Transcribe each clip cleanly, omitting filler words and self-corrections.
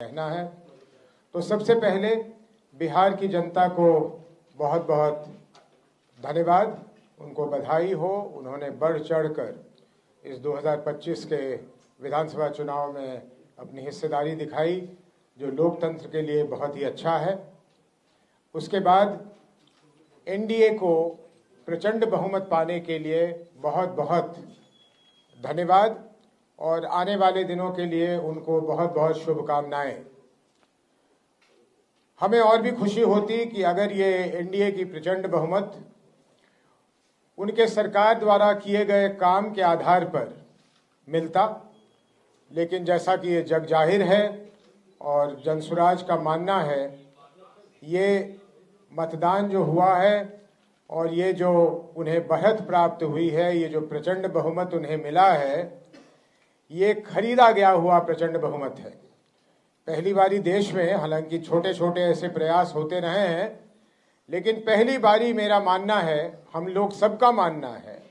कहना है। तो सबसे पहले बिहार की जनता को बहुत बहुत धन्यवाद, उनको बधाई हो। उन्होंने बढ़ चढ़कर इस 2025 के विधानसभा चुनाव में अपनी हिस्सेदारी दिखाई, जो लोकतंत्र के लिए बहुत ही अच्छा है। उसके बाद एनडीए को प्रचंड बहुमत पाने के लिए बहुत बहुत धन्यवाद और आने वाले दिनों के लिए उनको बहुत बहुत शुभकामनाएं। हमें और भी खुशी होती कि अगर ये एनडीए की प्रचंड बहुमत उनके सरकार द्वारा किए गए काम के आधार पर मिलता, लेकिन जैसा कि ये जग जाहिर है और जनसुराज का मानना है, ये मतदान जो हुआ है और ये जो उन्हें बढ़त प्राप्त हुई है, ये जो प्रचंड बहुमत उन्हें मिला है, ये खरीदा गया हुआ प्रचंड बहुमत है। पहली बारी देश में, हालांकि छोटे छोटे ऐसे प्रयास होते रहे हैं, लेकिन पहली बारी मेरा मानना है, हम लोग सबका मानना है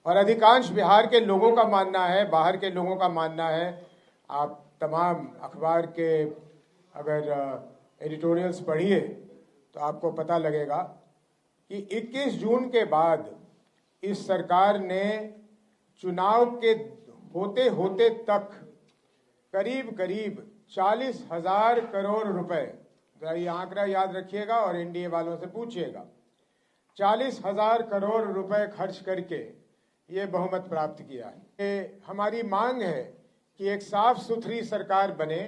और अधिकांश बिहार के लोगों का मानना है, बाहर के लोगों का मानना है। आप तमाम अखबार के अगर एडिटोरियल्स पढ़िए तो आपको पता लगेगा कि 21 जून के बाद इस सरकार ने चुनाव के होते होते तक करीब करीब 40,000 करोड़ रुपए, ये आंकड़ा याद रखिएगा और एनडीए वालों से पूछिएगा, 40,000 करोड़ रुपए खर्च करके ये बहुमत प्राप्त किया है। ये हमारी मांग है कि एक साफ सुथरी सरकार बने,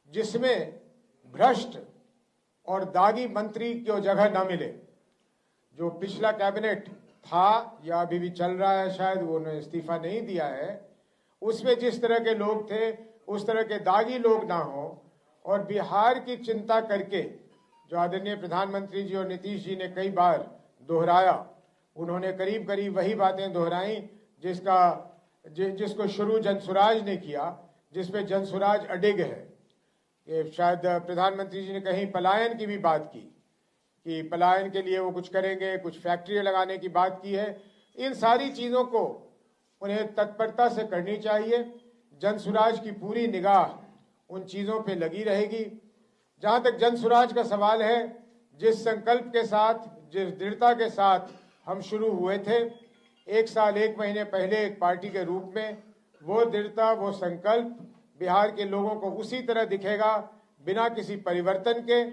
जिसमें भ्रष्ट और दागी मंत्री की जगह न मिले। जो पिछला कैबिनेट था या अभी भी चल रहा है, शायद वो उन्होंने इस्तीफा नहीं दिया है, उसमें जिस तरह के लोग थे उस तरह के दागी लोग ना हो और बिहार की चिंता करके, जो आदरणीय प्रधानमंत्री जी और नीतीश जी ने कई बार दोहराया, उन्होंने करीब करीब वही बातें दोहराई जिसको शुरू जनसुराज ने किया, जिसपे जनसुराज अडिग है। ये शायद प्रधानमंत्री जी ने कहीं पलायन की भी बात की कि पलायन के लिए वो कुछ करेंगे, कुछ फैक्ट्रियां लगाने की बात की है। इन सारी चीज़ों को उन्हें तत्परता से करनी चाहिए। जनसुराज की पूरी निगाह उन चीज़ों पे लगी रहेगी। जहाँ तक जनसुराज का सवाल है, जिस संकल्प के साथ, जिस दृढ़ता के साथ हम शुरू हुए थे 1 साल 1 महीने पहले एक पार्टी के रूप में, वो दृढ़ता, वो संकल्प बिहार के लोगों को उसी तरह दिखेगा, बिना किसी परिवर्तन के।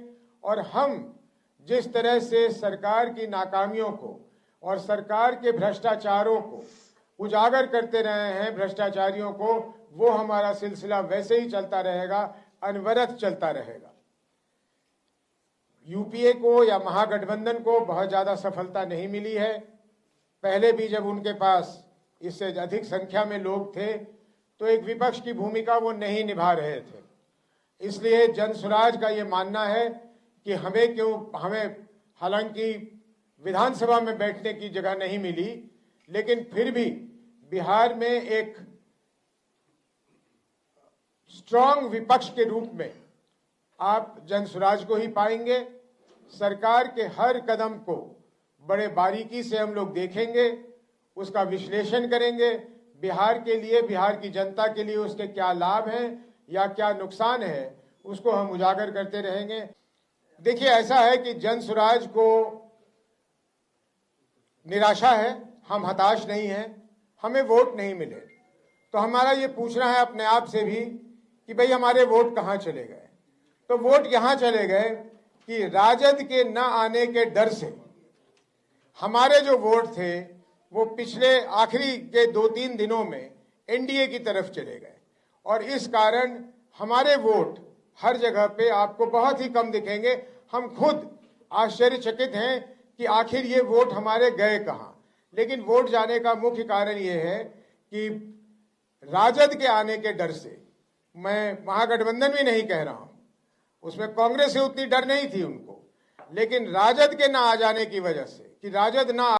और हम जिस तरह से सरकार की नाकामियों को और सरकार के भ्रष्टाचारों को उजागर करते रहे हैं, भ्रष्टाचारियों को, वो हमारा सिलसिला वैसे ही चलता रहेगा, अनवरत चलता रहेगा। यूपीए को या महागठबंधन को बहुत ज़्यादा सफलता नहीं मिली है। पहले भी जब उनके पास इससे अधिक संख्या में लोग थे तो एक विपक्ष की भूमिका वो नहीं निभा रहे थे। इसलिए जनसुराज का ये मानना है कि हमें हालांकि विधानसभा में बैठने की जगह नहीं मिली, लेकिन फिर भी बिहार में एक स्ट्रांग विपक्ष के रूप में आप जनसुराज को ही पाएंगे। सरकार के हर कदम को बड़े बारीकी से हम लोग देखेंगे, उसका विश्लेषण करेंगे। बिहार के लिए, बिहार की जनता के लिए उसके क्या लाभ हैं या क्या नुकसान है, उसको हम उजागर करते रहेंगे। देखिए, ऐसा है कि जनसुराज को निराशा है, हम हताश नहीं हैं। हमें वोट नहीं मिले तो हमारा ये पूछना है अपने आप से भी कि भाई हमारे वोट कहाँ चले गए। तो वोट यहाँ चले गए कि राजद के न आने के डर से हमारे जो वोट थे वो पिछले आखिरी के 2-3 दिनों में एनडीए की तरफ चले गए और इस कारण हमारे वोट हर जगह पे आपको बहुत ही कम दिखेंगे। हम खुद आश्चर्यचकित हैं कि आखिर ये वोट हमारे गए कहाँ। लेकिन वोट जाने का मुख्य कारण ये है कि राजद के आने के डर से, मैं महागठबंधन भी नहीं कह रहा हूं, उसमें कांग्रेस से उतनी डर नहीं थी उनको, लेकिन राजद के ना आ जाने की वजह से, कि राजद ना